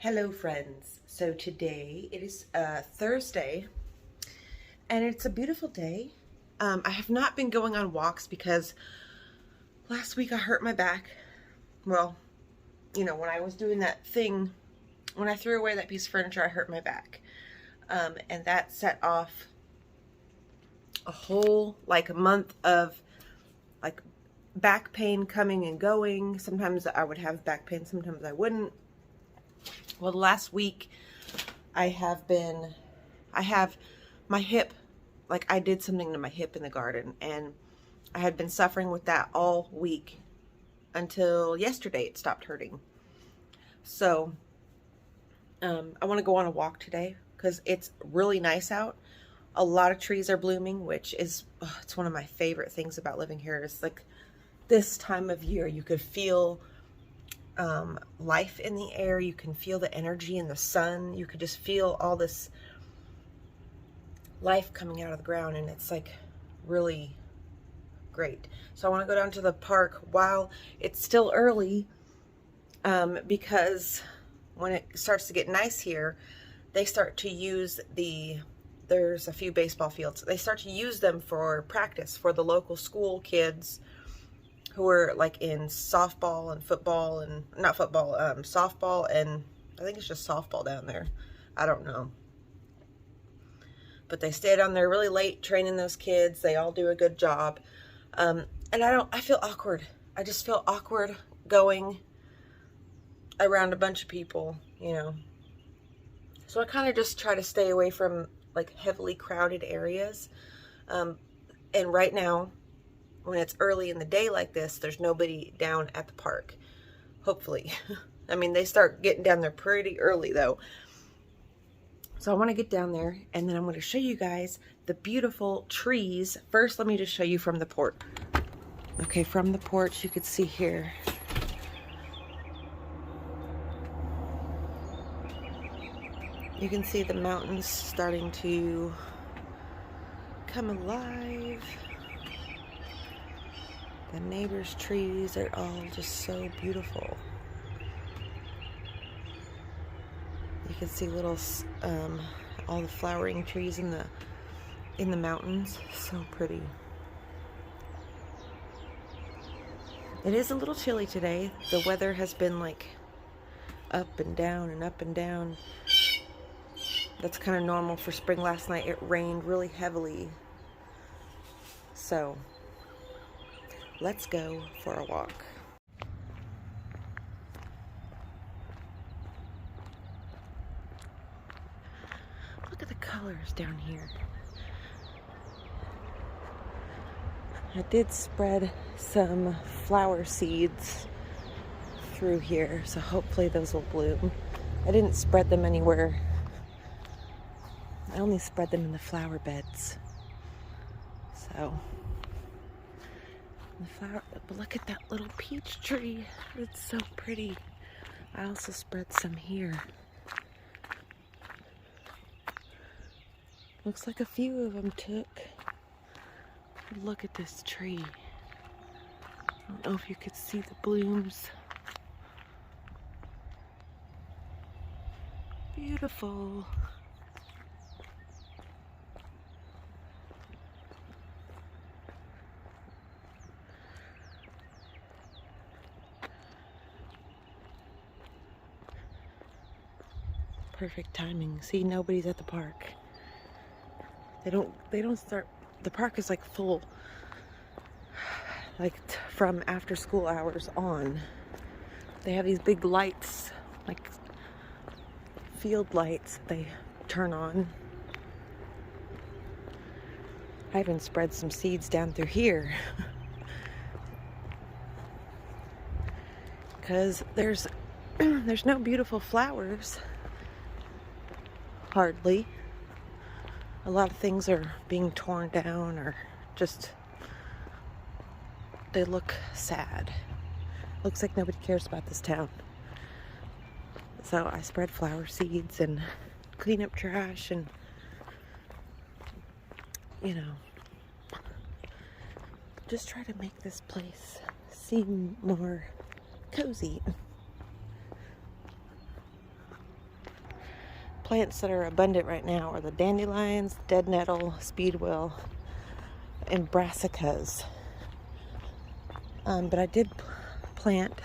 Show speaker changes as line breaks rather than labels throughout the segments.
Hello friends. So today it is Thursday and it's a beautiful day. I have not been going on walks because last week I hurt my back. Well, when I was doing that thing, when I threw away that piece of furniture, I hurt my back. And that set off a whole a month of back pain coming and going. Sometimes I would have back pain, sometimes I wouldn't. Well, last week I have my hip, I did something to my hip in the garden, and I had been suffering with that all week until yesterday it stopped hurting. So I want to go on a walk today because it's really nice out. A lot of trees are blooming, which is, it's one of my favorite things about living here. It's this time of year, you could feel life in the air. You can feel the energy in the sun. You could just feel all this life coming out of the ground, and it's really great. So I want to go down to the park while it's still early, because when it starts to get nice here, they start to use there's a few baseball fields. They start to use them for practice for the local school kids who are in softball and football, and not football, softball, and I think it's just softball down there. I don't know. But they stay down there really late training those kids. They all do a good job. And I feel awkward. I just feel awkward going around a bunch of people, So I kind of just try to stay away from heavily crowded areas. And right now, when it's early in the day like this, there's nobody down at the park, hopefully. I mean, they start getting down there pretty early though. So I want to get down there, and then I'm going to show you guys the beautiful trees. First, let me just show you from the porch. Okay, from the porch, you can see here. You can see the mountains starting to come alive. The neighbors' trees are all just so beautiful. You can see little, all the flowering trees in the mountains. So pretty. It is a little chilly today. The weather has been up and down and up and down. That's kind of normal for spring. Last night it rained really heavily. So let's go for a walk. Look at the colors down here. I did spread some flower seeds through here, so hopefully those will bloom. I didn't spread them anywhere. I only spread them in the flower beds. So but look at that little peach tree. It's so pretty. I also spread some here. Looks like a few of them took. Look at this tree. I don't know if you could see the blooms. Beautiful. Perfect timing. See, nobody's at the park. They don't start, the park is full, from after school hours on. They have these big lights, field lights that they turn on. I even spread some seeds down through here. Because there's no beautiful flowers. Hardly. A lot of things are being torn down, or just, they look sad. Looks like nobody cares about this town. So I spread flower seeds and clean up trash and, just try to make this place seem more cozy. plants that are abundant right now are the dandelions, dead nettle, speedwell, and brassicas. But I did plant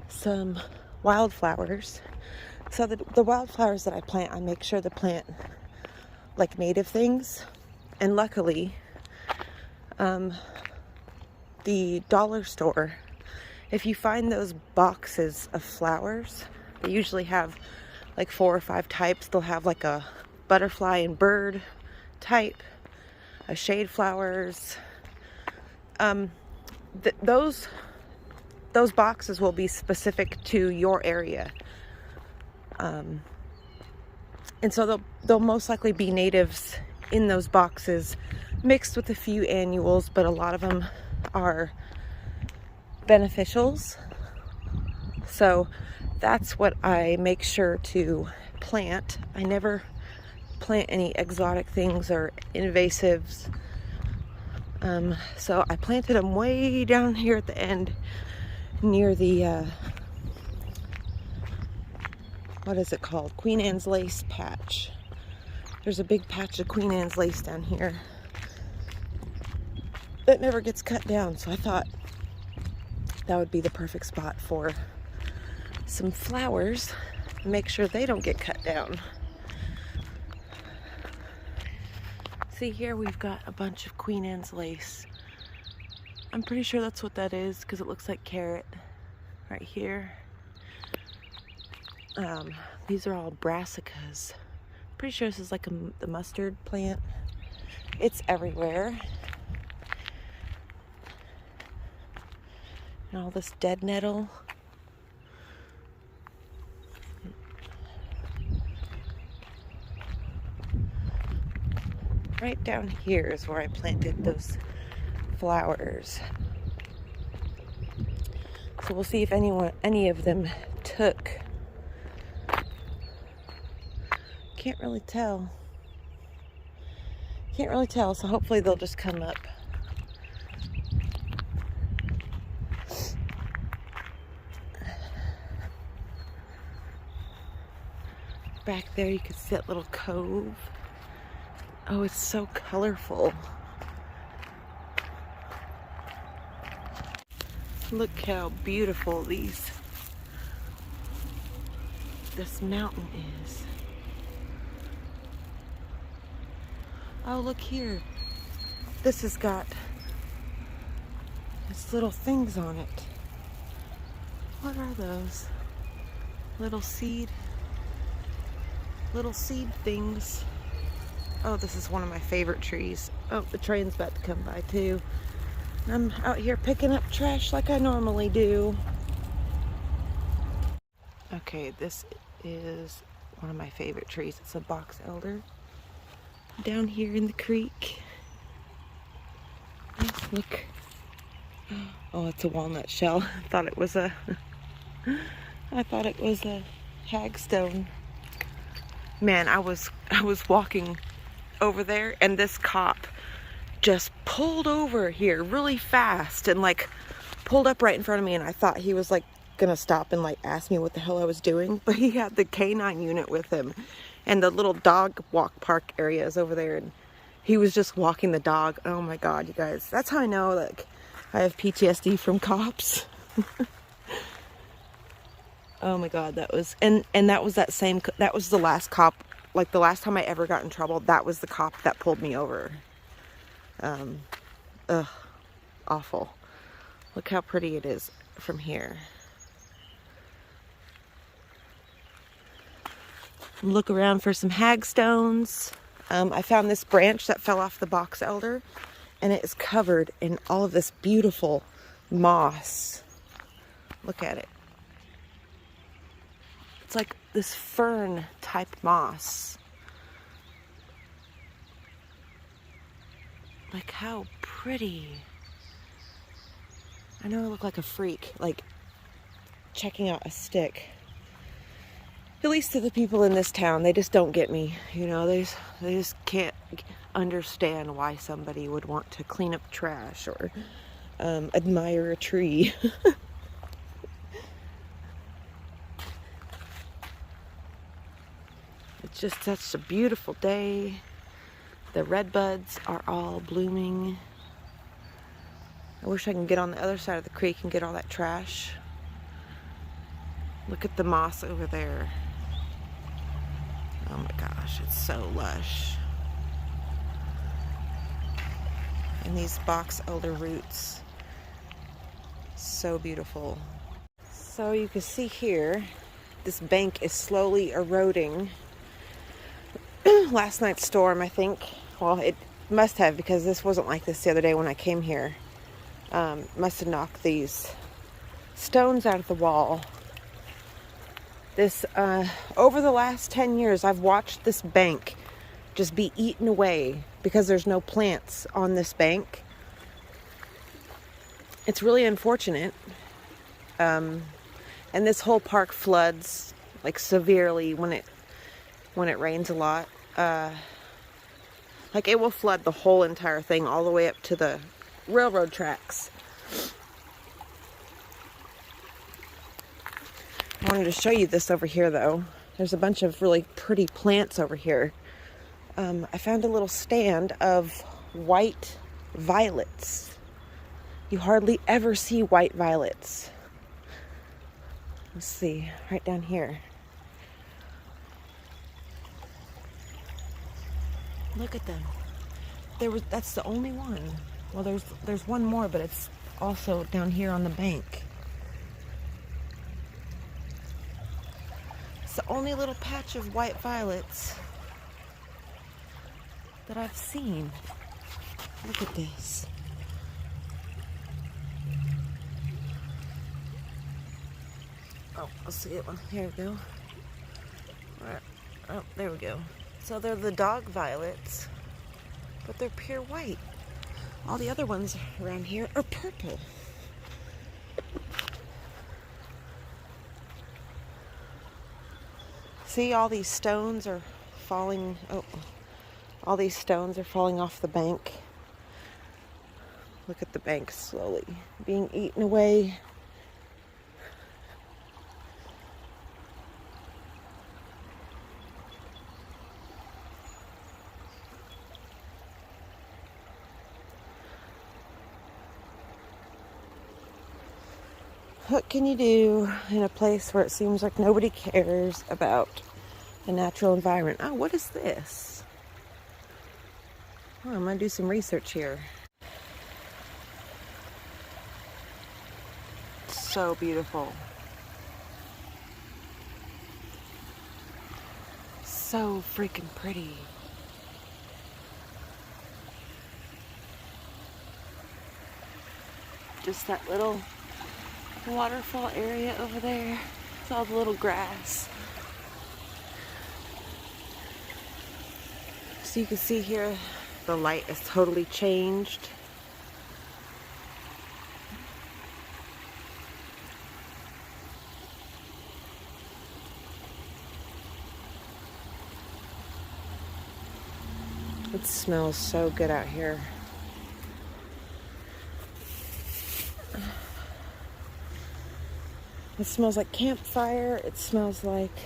some wildflowers. So the wildflowers that I plant, I make sure to plant like native things. And luckily, the dollar store, if you find those boxes of flowers, they usually have like 4 or 5 types. They'll have like a butterfly and bird type, a shade flowers. Those boxes will be specific to your area. And so they'll most likely be natives in those boxes, mixed with a few annuals, but a lot of them are beneficials. So that's what I make sure to plant. I never plant any exotic things or invasives. So I planted them way down here at the end near the, what is it called? Queen Anne's lace patch. There's a big patch of Queen Anne's lace down here that never gets cut down. So I thought that would be the perfect spot for some flowers. Make sure they don't get cut down. See, here we've got a bunch of Queen Anne's lace. I'm pretty sure that's what that is because it looks like carrot right here. These are all brassicas. Pretty sure this is like the mustard plant. It's everywhere. And all this dead nettle. Right down here is where I planted those flowers. So we'll see if any of them took. Can't really tell. So hopefully they'll just come up. Back there you can see that little cove. Oh, it's so colorful. Look how beautiful this mountain is. Oh, look here. This has got these little things on it. What are those? Little seed things. Oh, this is one of my favorite trees. Oh, the train's about to come by too. I'm out here picking up trash like I normally do. Okay, this is one of my favorite trees. It's a box elder down here in the creek. Let's look. Oh, it's a walnut shell. I thought it was a hagstone. Man, I was walking over there and this cop just pulled over here really fast and like pulled up right in front of me, and I thought he was like gonna stop and like ask me what the hell I was doing, but he had the canine unit with him and the little dog walk park area is over there, and he was just walking the dog. Oh my god, you guys, that's how I know like I have PTSD from cops. Oh my god, that was and that was that was the last cop, like the last time I ever got in trouble. That was the cop that pulled me over. Ugh, awful. Look how pretty it is from here. Look around for some hagstones. I found this branch that fell off the box elder, and it is covered in all of this beautiful moss. Look at it. It's like this fern type moss. Like, how pretty. I know I look like a freak, like checking out a stick. At least to the people in this town, they just don't get me. You know, they just can't understand why somebody would want to clean up trash or admire a tree. It's just such a beautiful day. The red buds are all blooming. I wish I could get on the other side of the creek and get all that trash. Look at the moss over there. Oh my gosh, it's so lush. And these box elder roots, so beautiful. So you can see here, this bank is slowly eroding. Last night's storm, I think, well, it must have, because this wasn't like this the other day when I came here. Must have knocked these stones out of the wall. This, over the last 10 years, I've watched this bank just be eaten away because there's no plants on this bank. It's really unfortunate. And this whole park floods like severely when it rains a lot. Like it will flood the whole entire thing all the way up to the railroad tracks. I wanted to show you this over here though. There's a bunch of really pretty plants over here. I found a little stand of white violets. You hardly ever see white violets. Let's see, right down here. Look at them. That's the only one. Well, there's one more, but it's also down here on the bank. It's the only little patch of white violets that I've seen. Look at this. Oh, I'll see it one. Here we go. Oh, there we go. So they're the dog violets, but they're pure white. All the other ones around here are purple. See, all these stones are falling. Oh, all these stones are falling off the bank. Look at the bank slowly being eaten away. What can you do in a place where it seems like nobody cares about the natural environment? Oh, what is this? Oh, I'm going to do some research here. So beautiful. So freaking pretty. Just that little waterfall area over there. It's all the little grass. So you can see here, the light is totally changed. It smells so good out here. It smells like campfire. It smells like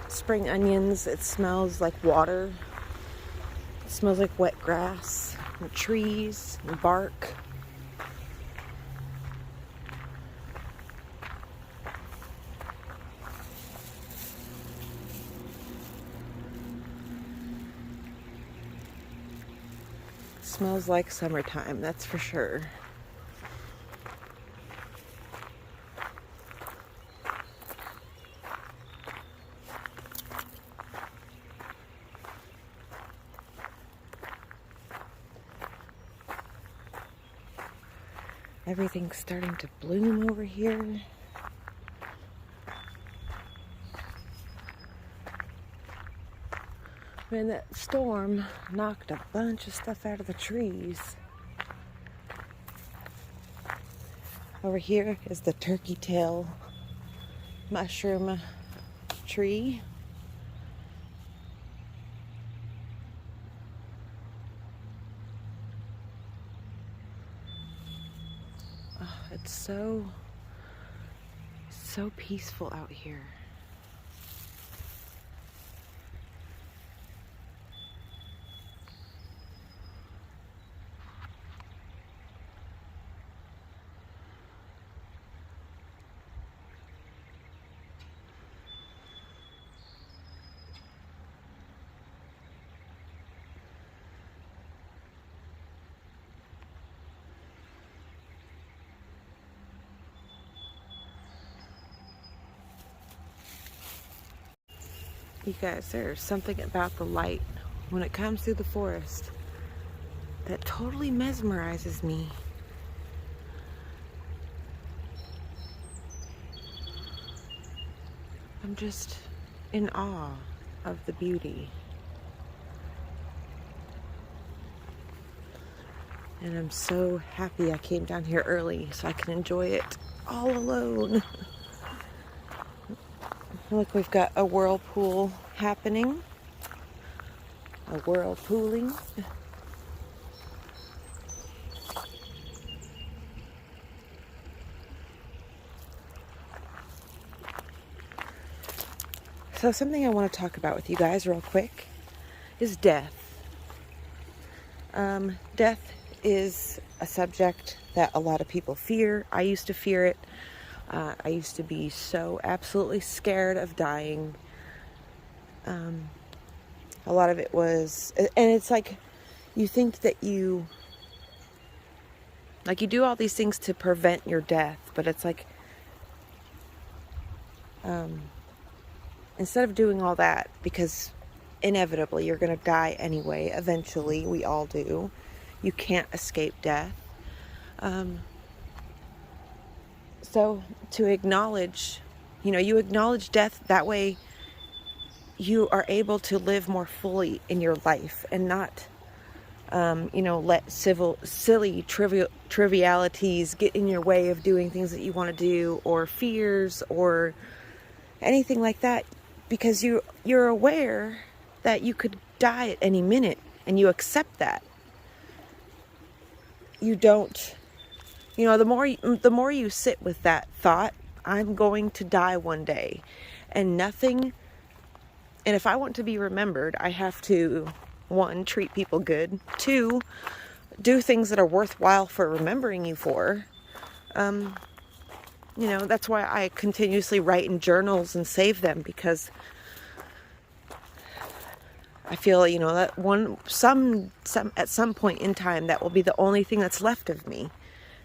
spring onions. It smells like water. It smells like wet grass and trees and bark. It smells like summertime, that's for sure. Everything's starting to bloom over here. Man, that storm knocked a bunch of stuff out of the trees. Over here is the turkey tail mushroom tree. Oh, it's so peaceful out here. You guys, there's something about the light when it comes through the forest that totally mesmerizes me. I'm just in awe of the beauty. And I'm so happy I came down here early so I can enjoy it all alone. Look, we've got a whirlpool happening. A whirlpooling. So something I want to talk about with you guys real quick is death. Death is a subject that a lot of people fear. I used to fear it. I used to be so absolutely scared of dying. A lot of it was, and it's like, you think that you do all these things to prevent your death, but it's like, instead of doing all that, because inevitably you're going to die anyway, eventually, we all do. You can't escape death. So to acknowledge, you acknowledge death, that way you are able to live more fully in your life and not, let silly trivialities get in your way of doing things that you want to do, or fears, or anything like that, because you're aware that you could die at any minute, and you accept that. You don't, the more you sit with that thought, I'm going to die one day, and if I want to be remembered, I have to, 1, treat people good, 2, do things that are worthwhile for remembering you for. That's why I continuously write in journals and save them, because I feel, that at some point in time, that will be the only thing that's left of me.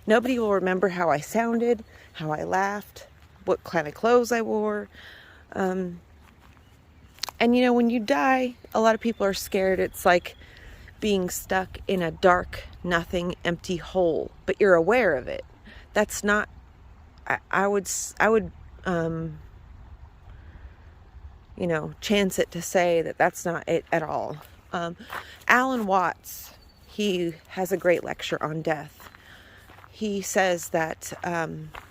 Nobody will remember how I sounded, how I laughed, what kind of clothes I wore. And when you die, a lot of people are scared. It's like being stuck in a dark, nothing, empty hole, but you're aware of it. That's not, I would chance it to say that that's not it at all. Alan Watts, he has a great lecture on death. He says that,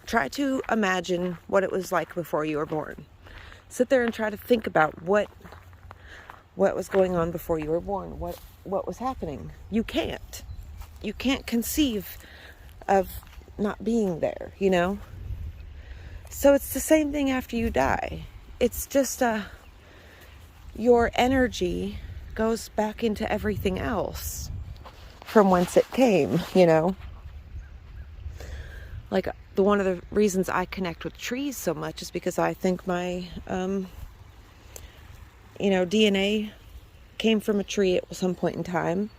try to imagine what it was like before you were born. Sit there and try to think about what was going on before you were born, what was happening. You can't conceive of not being there, So it's the same thing after you die. It's just your energy goes back into everything else from whence it came, Like, one of the reasons I connect with trees so much is because I think my, DNA came from a tree at some point in time.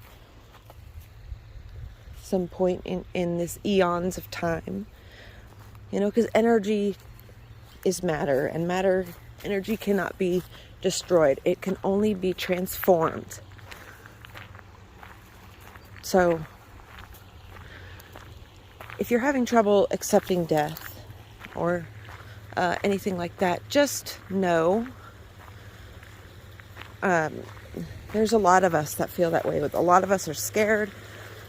Some point in this eons of time. Because energy is matter, and energy cannot be destroyed. It can only be transformed. So, if you're having trouble accepting death or anything like that, just know there's a lot of us that feel that way. A lot of us are scared.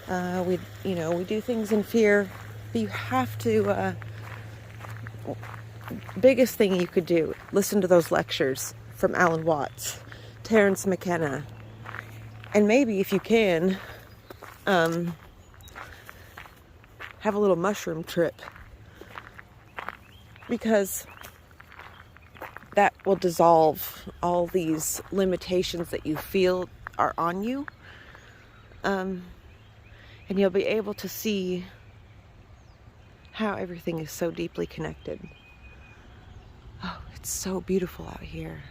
We do things in fear. But you have to, biggest thing you could do, listen to those lectures from Alan Watts, Terence McKenna, and maybe if you can, have a little mushroom trip, because that will dissolve all these limitations that you feel are on you, and you'll be able to see how everything is so deeply connected. Oh, it's so beautiful out here.